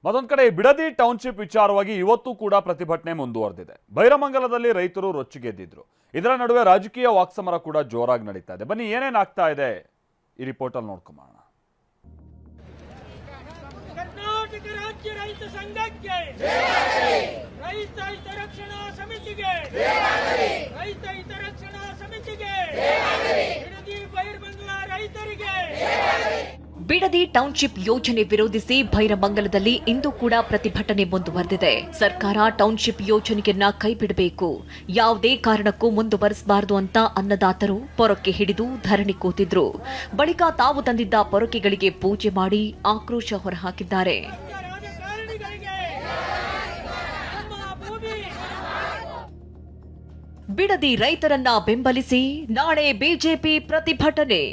ಮತ್ತೊಂದು ಕಡೆ ಬಿಡದಿ ಟೌನ್ಶಿಪ್ ವಿಚಾರವಾಗಿ ಇವತ್ತು ಕೂಡ ಪ್ರತಿಭಟನೆ ಮುಂದುವರೆದಿದೆ. ಬೈರಮಂಗಲದಲ್ಲಿ ರೈತರು ರೊಚ್ಚಿಗೆದ್ದಿದ್ರು. ಇದರ ನಡುವೆ ರಾಜಕೀಯ ವಾಕ್ಸಮರ ಕೂಡ ಜೋರಾಗಿ ನಡೀತಾ ಇದೆ. ಬನ್ನಿ ಏನೇನಾಗ್ತಾ ಇದೆ ಈ ರಿಪೋರ್ಟ್ ಅಲ್ಲಿ ನೋಡ್ಕೊಂಬೋಣ. ಕರ್ನಾಟಕ ರಾಜ್ಯ ರೈತ ಸಂಘಕ್ಕೆ ರೈತ ಹಿತರಕ್ಷಣಾ ಸಮಿತಿಗೆ ರೈತ ಹಿತರಕ್ಷಣಾ ಸಮಿತಿಗೆ ಬಿಡದಿ ಬೈರಮಂಗಲ ರೈತರಿಗೆ ಬಿಡದಿ ಟೌನ್ಶಿಪ್ ಯೋಜನೆ ವಿರೋಧಿಸಿ ಬೈರಮಂಗಲದಲ್ಲಿ ಇಂದು ಕೂಡ ಪ್ರತಿಭಟನೆ ಮುಂದುವರೆದಿದೆ. ಸರ್ಕಾರ ಟೌನ್ಶಿಪ್ ಯೋಜನೆಯನ್ನ ಕೈಬಿಡಬೇಕು, ಯಾವುದೇ ಕಾರಣಕ್ಕೂ ಮುಂದುವರಿಸಬಾರದು ಅಂತ ಅನ್ನದಾತರು ಪೊರಕೆ ಹಿಡಿದು ಧರಣಿ ಕೂತಿದ್ರು. ಬಳಿಕ ತಾವು ತಂದಿದ್ದ ಪೊರಕೆಗಳಿಗೆ ಪೂಜೆ ಮಾಡಿ ಆಕ್ರೋಶ ಹೊರಹಾಕಿದ್ದಾರೆ. ಬಿಡದಿ ರೈತರನ್ನ ಬೆಂಬಲಿಸಿ ನಾಳೆ ಬಿಜೆಪಿ ಪ್ರತಿಭಟನೆ.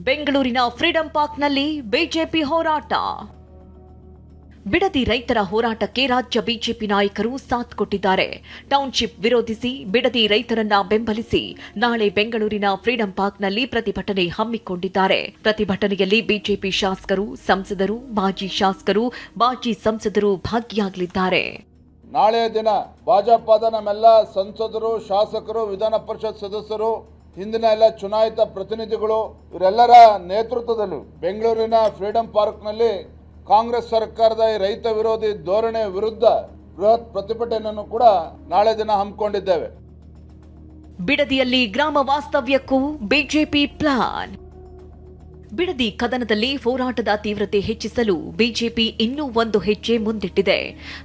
ಬೆಂಗಳೂರಿನ ಫ್ರೀಡಂ ಪಾರ್ಕ್ನಲ್ಲಿ ಬಿಜೆಪಿ ಹೋರಾಟ. ಬಿಡದಿ ರೈತರ ಹೋರಾಟಕ್ಕೆ ರಾಜ್ಯ ಬಿಜೆಪಿ ನಾಯಕರು ಸಾಥ್ ಕೊಟ್ಟಿದ್ದಾರೆ. ಟೌನ್ಶಿಪ್ ವಿರೋಧಿಸಿ ಬಿಡದಿ ರೈತರನ್ನ ಬೆಂಬಲಿಸಿ ನಾಳೆ ಬೆಂಗಳೂರಿನ ಫ್ರೀಡಂ ಪಾರ್ಕ್ನಲ್ಲಿ ಪ್ರತಿಭಟನೆ ಹಮ್ಮಿಕೊಂಡಿದ್ದಾರೆ. ಪ್ರತಿಭಟನೆಯಲ್ಲಿ ಬಿಜೆಪಿ ಶಾಸಕರು, ಸಂಸದರು, ಮಾಜಿ ಶಾಸಕರು, ಮಾಜಿ ಸಂಸದರು ಭಾಗಿಯಾಗಲಿದ್ದಾರೆ. ನಾಳೆಯ ದಿನ ಭಾಜಪದ ನಮ್ಮೆಲ್ಲ ಸಂಸದರು, ಶಾಸಕರು, ವಿಧಾನ ಪರಿಷತ್ ಸದಸ್ಯರು, ಹಿಂದಿನ ಎಲ್ಲ ಚುನಾಯಿತ ಪ್ರತಿನಿಧಿಗಳು ಇವರೆಲ್ಲರ ನೇತೃತ್ವದಲ್ಲಿ ಬೆಂಗಳೂರಿನ ಫ್ರೀಡಂ ಪಾರ್ಕ್ನಲ್ಲಿ ಕಾಂಗ್ರೆಸ್ ಸರ್ಕಾರದ ಈ ರೈತ ವಿರೋಧಿ ಧೋರಣೆ ವಿರುದ್ಧ ಬೃಹತ್ ಪ್ರತಿಭಟನೆಯನ್ನು ಕೂಡ ನಾಳೆ ದಿನ ಹಮ್ಮಿಕೊಂಡಿದ್ದೇವೆ. ಬಿಡದಿಯಲ್ಲಿ ಗ್ರಾಮ ವಾಸ್ತವ್ಯಕ್ಕೂ ಬಿಜೆಪಿ ಪ್ಲಾನ್. ಬಿಡದಿ ಕದನದಲ್ಲಿ ಹೋರಾಟದ ತೀವ್ರತೆ ಹೆಚ್ಚಿಸಲು ಬಿಜೆಪಿ ಇನ್ನೂ ಒಂದು ಹೆಜ್ಜೆ ಮುಂದಿಟ್ಟಿದೆ.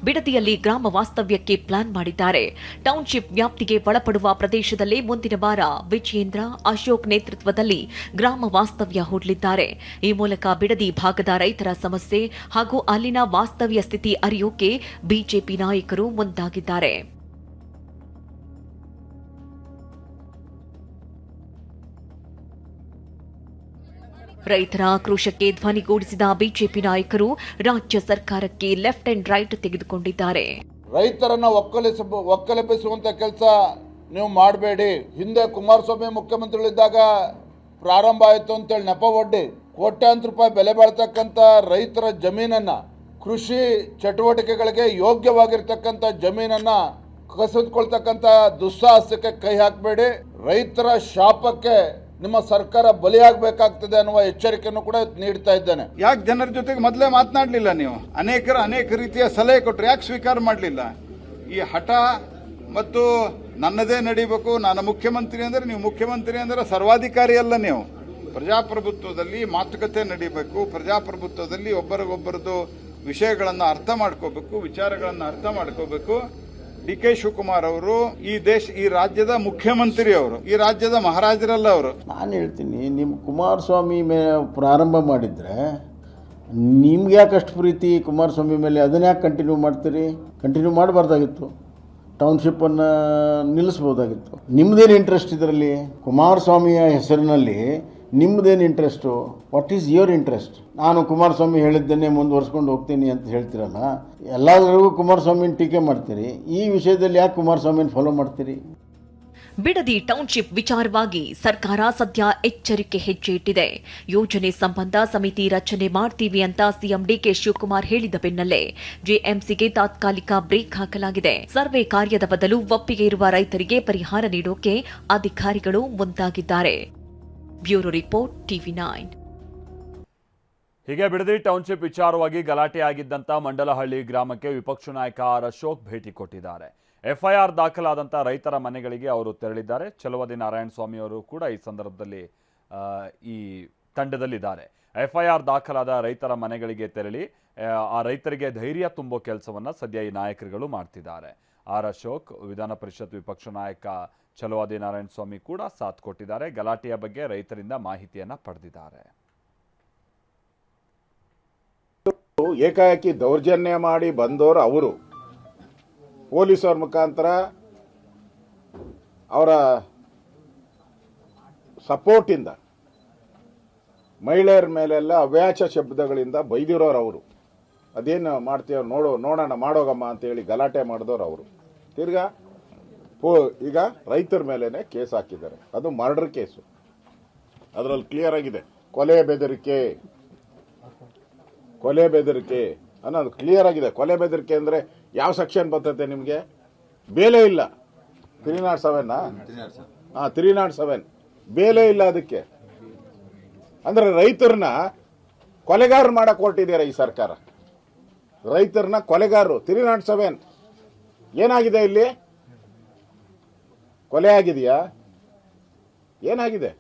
ಬಿಡದಿಯಲ್ಲಿ ಗ್ರಾಮ ವಾಸ್ತವ್ಯಕ್ಕೆ ಪ್ಲಾನ್ ಮಾಡಿದ್ದಾರೆ. ಟೌನ್ಶಿಪ್ ವ್ಯಾಪ್ತಿಗೆ ಒಳಪಡುವ ಪ್ರದೇಶದಲ್ಲಿ ಮುಂದಿನ ವಾರ ವಿಜಯೇಂದ್ರ, ಅಶೋಕ್ ನೇತೃತ್ವದಲ್ಲಿ ಗ್ರಾಮ ವಾಸ್ತವ್ಯ ಹೂಡಲಿದ್ದಾರೆ. ಈ ಮೂಲಕ ಬಿಡದಿ ಭಾಗದ ರೈತರ ಸಮಸ್ಯೆ ಹಾಗೂ ಅಲ್ಲಿನ ವಾಸ್ತವ್ಯ ಸ್ಥಿತಿ ಅರಿಯೋಕೆ ಬಿಜೆಪಿ ನಾಯಕರು ಮುಂದಾಗಿದ್ದಾರೆ. ರೈತರ ಆಕ್ರೋಶಕ್ಕೆ ಧ್ವನಿಗೂಡಿಸಿದ ಬಿಜೆಪಿ ನಾಯಕರು ರಾಜ್ಯ ಸರ್ಕಾರಕ್ಕೆ ಲೆಫ್ಟ್ ಅಂಡ್ ರೈಟ್ ತೆಗೆದುಕೊಂಡಿದ್ದಾರೆ. ರೈತರನ್ನ ಒಕ್ಕಲೆಬ್ಬಿಸುವಂತ ಕೆಲಸ ನೀವು ಮಾಡಬೇಡಿ. ಹಿಂದೆ ಕುಮಾರಸ್ವಾಮಿ ಮುಖ್ಯಮಂತ್ರಿಗಳಿದ್ದಾಗ ಪ್ರಾರಂಭ ಆಯಿತು ಅಂತೇಳಿ ನೆಪ ಒಡ್ಡಿ ಕೋಟ್ಯಾಂತರ ರೂಪಾಯಿ ಬೆಲೆ ಬಾಳ್ತಕ್ಕಂಥ ರೈತರ ಜಮೀನನ್ನ, ಕೃಷಿ ಚಟುವಟಿಕೆಗಳಿಗೆ ಯೋಗ್ಯವಾಗಿರ್ತಕ್ಕಂಥ ಜಮೀನನ್ನ ಕಸಿದುಕೊಳ್ತಕ್ಕಂಥ ದುಸ್ಸಾಹಸಕ್ಕೆ ಕೈ ಹಾಕಬೇಡಿ. ರೈತರ ಶಾಪಕ್ಕೆ ನಿಮ್ಮ ಸರ್ಕಾರ ಬಲಿಯಾಗಬೇಕಾಗ್ತದೆ ಅನ್ನುವ ಎಚ್ಚರಿಕೆಯನ್ನು ಕೂಡ ನೀಡ್ತಾ ಇದ್ದೇನೆ. ಯಾಕೆ ಜನರ ಜೊತೆಗೆ ಮೊದಲೇ ಮಾತನಾಡಲಿಲ್ಲ? ನೀವು ಅನೇಕ ರೀತಿಯ ಸಲಹೆ ಕೊಟ್ಟರು, ಯಾಕೆ ಸ್ವೀಕಾರ ಮಾಡಲಿಲ್ಲ? ಈ ಹಠ ಮತ್ತು ನನ್ನದೇ ನಡೀಬೇಕು, ನಾನು ಮುಖ್ಯಮಂತ್ರಿ ಅಂದರೆ, ನೀವು ಮುಖ್ಯಮಂತ್ರಿ ಅಂದರೆ ಸರ್ವಾಧಿಕಾರಿ ಅಲ್ಲ. ನೀವು ಪ್ರಜಾಪ್ರಭುತ್ವದಲ್ಲಿ ಮಾತುಕತೆ ನಡೀಬೇಕು. ಪ್ರಜಾಪ್ರಭುತ್ವದಲ್ಲಿ ಒಬ್ಬರಿಗೊಬ್ಬರದು ವಿಷಯಗಳನ್ನು ಅರ್ಥ ಮಾಡ್ಕೋಬೇಕು, ವಿಚಾರಗಳನ್ನು ಅರ್ಥ ಮಾಡ್ಕೋಬೇಕು. ಡಿ.ಕೆ. ಶಿವಕುಮಾರ್ ಅವರು ಈ ರಾಜ್ಯದ ಮುಖ್ಯಮಂತ್ರಿ, ಅವರು ಈ ರಾಜ್ಯದ ಮಹಾರಾಜರಲ್ಲ. ಅವರು ನಾನು ಹೇಳ್ತೀನಿ, ನಿಮ್ಮ ಕುಮಾರಸ್ವಾಮಿ ಮೇಲೆ ಪ್ರಾರಂಭ ಮಾಡಿದರೆ ನಿಮ್ಗೆ ಯಾಕೆ ಅಷ್ಟು ಪ್ರೀತಿ ಕುಮಾರಸ್ವಾಮಿ ಮೇಲೆ? ಅದನ್ನ ಯಾಕೆ ಕಂಟಿನ್ಯೂ ಮಾಡ್ತೀರಿ? ಕಂಟಿನ್ಯೂ ಮಾಡಬಾರ್ದಾಗಿತ್ತು. ಟೌನ್ಶಿಪ್ಪನ್ನು ನಿಲ್ಲಿಸ್ಬೋದಾಗಿತ್ತು. ನಿಮ್ಮದೇನು ಇಂಟ್ರೆಸ್ಟ್ ಇದರಲ್ಲಿ? ಕುಮಾರಸ್ವಾಮಿಯ ಹೆಸರಿನಲ್ಲಿ ನಿಮ್ಮದೇನು interest? What is your interest? ನಾನು ಕುಮಾರಸ್ವಾಮಿ ಹೇಳಿದ್ದನ್ನೇ ಮುಂದುವರ್ಸ್ಕೊಂಡು ಹೋಗ್ತೀನಿ ಅಂತ ಹೇಳ್ತೀರಲ್ಲ, ಎಲ್ಲರಿಗೂ ಕುಮಾರಸ್ವಾಮಿನ ಟೀಕೆ ಮಾಡ್ತೀರಿ. ಈ ವಿಷಯದಲ್ಲಿ ಯಾಕೆ ಕುಮಾರಸ್ವಾಮಿನ ಫಾಲೋ ಮಾಡ್ತೀರಿ? ಬಿಡದಿ ಟೌನ್ಶಿಪ್ ವಿಚಾರವಾಗಿ ಸರ್ಕಾರ ಸದ್ಯ ಎಚ್ಚರಿಕೆ ಹೆಜ್ಜೆ ಇಟ್ಟಿದೆ. ಯೋಜನೆ ಸಂಬಂಧ ಸಮಿತಿ ರಚನೆ ಮಾಡ್ತೀವಿ ಅಂತ ಸಿಎಂ ಡಿ.ಕೆ. ಶಿವಕುಮಾರ್ ಹೇಳಿದ ಬೆನ್ನಲ್ಲೇ ಜೆಎಂಸಿಗೆ ತಾತ್ಕಾಲಿಕ ಬ್ರೇಕ್ ಹಾಕಲಾಗಿದೆ. ಸರ್ವೆ ಕಾರ್ಯದ ಬದಲು ಒಪ್ಪಿಗೆ ಇರುವ ರೈತರಿಗೆ ಪರಿಹಾರ ನೀಡೋಕೆ ಅಧಿಕಾರಿಗಳು ಮುಂದಾಗಿದ್ದಾರೆ. Bureau report, TV9. ಹೀಗೆ ಬಿಡದಿ ಟೌನ್ಶಿಪ್ ವಿಚಾರವಾಗಿ ಗಲಾಟೆ ಆಗಿದ್ದಂಥ ಮಂಡಲಹಳ್ಳಿ ಗ್ರಾಮಕ್ಕೆ ವಿಪಕ್ಷ ನಾಯಕ ಆರ್ ಅಶೋಕ್ ಭೇಟಿ ಕೊಟ್ಟಿದ್ದಾರೆ. ಎಫ್ಐಆರ್ ದಾಖಲಾದಂಥ ರೈತರ ಮನೆಗಳಿಗೆ ಅವರು ತೆರಳಿದ್ದಾರೆ. ಚಲುವದಿ ನಾರಾಯಣ ಸ್ವಾಮಿ ಅವರು ಕೂಡ ಈ ಸಂದರ್ಭದಲ್ಲಿ ಈ ತಂಡದಲ್ಲಿದ್ದಾರೆ. ಎಫ್ಐಆರ್ ದಾಖಲಾದ ರೈತರ ಮನೆಗಳಿಗೆ ತೆರಳಿ ಆ ರೈತರಿಗೆ ಧೈರ್ಯ ತುಂಬೋ ಕೆಲಸವನ್ನು ಸದ್ಯ ಈ ನಾಯಕರುಗಳು ಮಾಡ್ತಿದ್ದಾರೆ. ಆರ್ ಅಶೋಕ್, ವಿಧಾನ ಪರಿಷತ್ ವಿಪಕ್ಷ ನಾಯಕ ಚಲುವಾದಿ ನಾರಾಯಣ ಸ್ವಾಮಿ ಕೂಡ ಸಾಥ್ ಕೊಟ್ಟಿದ್ದಾರೆ. ಗಲಾಟೆಯ ಬಗ್ಗೆ ರೈತರಿಂದ ಮಾಹಿತಿಯನ್ನ ಪಡೆದಿದ್ದಾರೆ. ಏಕಾಏಕಿ ದೌರ್ಜನ್ಯ ಮಾಡಿ ಬಂದವರು ಅವರು ಪೊಲೀಸರ ಮುಖಾಂತರ ಅವರ ಸಪೋರ್ಟಿಂದ ಮಹಿಳೆಯರ ಮೇಲೆಲ್ಲ ಅವ್ಯಾಚ ಶಬ್ದಗಳಿಂದ ಬೈದಿರೋರು ಅವರು. ಅದೇನು ಮಾಡ್ತೀವ ನೋಡೋಣ ಮಾಡೋಗಮ್ಮ ಅಂತೇಳಿ ಗಲಾಟೆ ಮಾಡಿದವರು ಅವರು. ತಿರ್ಗಾ ಈಗ ರೈತರ ಮೇಲೇನೆ ಕೇಸ್ ಹಾಕಿದ್ದಾರೆ. ಅದು ಮರ್ಡರ್ ಕೇಸು. ಅದರಲ್ಲಿ ಕ್ಲಿಯರ್ ಆಗಿದೆ, ಕೊಲೆ ಬೆದರಿಕೆ ಅನ್ನೋದು ಕ್ಲಿಯರ್ ಆಗಿದೆ. ಕೊಲೆ ಬೆದರಿಕೆ ಅಂದರೆ ಯಾವ ಸೆಕ್ಷನ್ ಬರ್ತೈತೆ ನಿಮಗೆ? ಬೇಲೆ ಇಲ್ಲ. 307 ಹಾಂ 307 ಬೇಲೆ ಇಲ್ಲ ಅದಕ್ಕೆ. ಅಂದರೆ ರೈತರನ್ನ ಕೊಲೆಗಾರ ಮಾಡಕ್ಕೆ ಹೊರಟಿದ್ದೀರಾ ಈ ಸರ್ಕಾರ. ರೈತರನ್ನ ಕೊಲೆಗಾರರು. 307 ಏನಾಗಿದೆ ಇಲ್ಲಿ? ಕೊಲೆ ಆಗಿದೆಯಾ? ಏನಾಗಿದೆ?